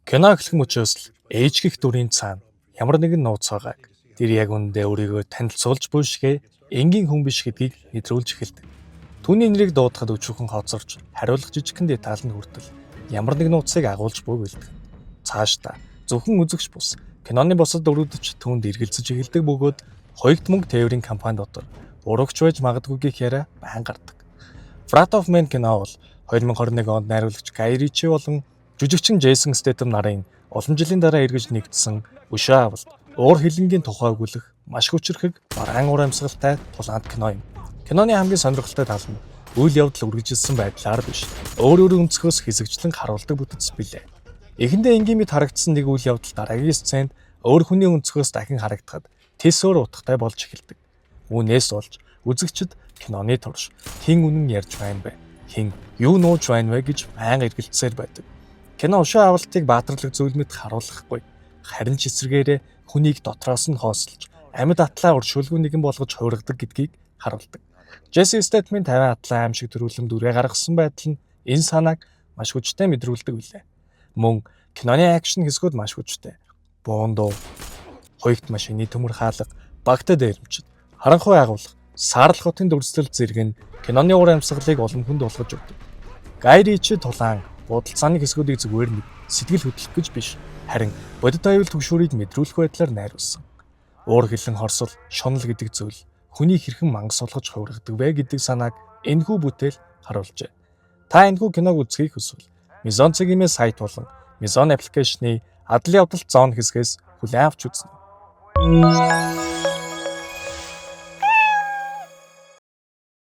Кино эхлэх мөчөөс л ээж гих дүрийн цаана ямар нэгэн нууц байгааг тэр яг үндэ өөрийгөө танилцуулж буйшгээ энгийн хүн биш гэдгийг мэдрүүлж эхэлдэг. Түүний нэрийг дуудахад өчүүхэн хоцорч хариулах жижигхэн деталь нь хүртэл ямар нэг нууцыг агуулж буй бэлдэх. Цаашдаа зөвхөн үзэгч бус киноны босод өрөвдөж түүнд эргэлзэж эхэлдэг бөгөөд хоёрт мөнгө тээврийн компани дотор урагч байж магадгүйгийнх яриа байн гардаг. Frat of Man кино бол 2021 онд найруулагч Guy Ritchie болон жүжигчин Jason Statham нарын олон жилийн дараа эргэж нэгдсэн өшөө авалт уур хилэнгийн тухай өгүүлэх маш хүчрхэг бараан уур амьсгалтай тулаанд кино юм. Киноны хамгийн сонирхолтой тал нь үйл явдал үргэлжилсэн байдлаар биш өөр өнцгөөс хэсэгчлэн харуулдаг бүтц билээ. Эхэндээ энгийн мэд харагдсан нэг үйл явдал дараагийн сценд өөр хүний өнцгөөс дахин харагдахад тэс өөр утгатай болж эхэлдэг. Үүнээс болж үзэгчид киноны турш хэн үнэн ярьж байна бэ? Хэн юу нууж байна вэ гэж байн эргэлцсээр байдаг. Кино өшөө авалтыг баатарлаг зүйл мэд харуулахгүй. Харин ч эсрэгээрээ хүнийг дотроос нь хоосолж амьд атлаа уршуулгүй нэгэн болгож хуургадаг гэдгийг харуулдаг. Jason Statham-ийн 50 атлаа аим шиг төрүүлэн дүрээ гаргасан байдал нь энэ санааг маш хүчтэй мэдрүүлдэг билээ. Мөн киноны акшн хэсгүүд маш хүчтэй. Буун дуу, хоёрт машины төмөр хаалга, багтаа дээрэмчд, харанхуй агуулга, саарлах хотын дүрслэл зэрэг нь киноны уур амьсгалыг улам хүнд болгож өгдөг. Guy Ritchie тулаан будалцааны хэсгүүдийг зүгээр нэг сэтгэл хөдлөх гэж биш, харин бодит аюул төгшүүрийг мэдрүүлэх байдлаар найруулсан. Уур хилэн хорсол, шунал гэдэг зүйл хүний хэрхэн мангас сулгаж хувиргадаг вэ гэдэг санааг энэхүү бүтээл харуулжээ. Та энэхүү киног үзхийг хүсвэл Mizon цагийн сайт болон Mizon аппликейшны адал явдал зоон хэсгээс хүлээн авч үзнэ.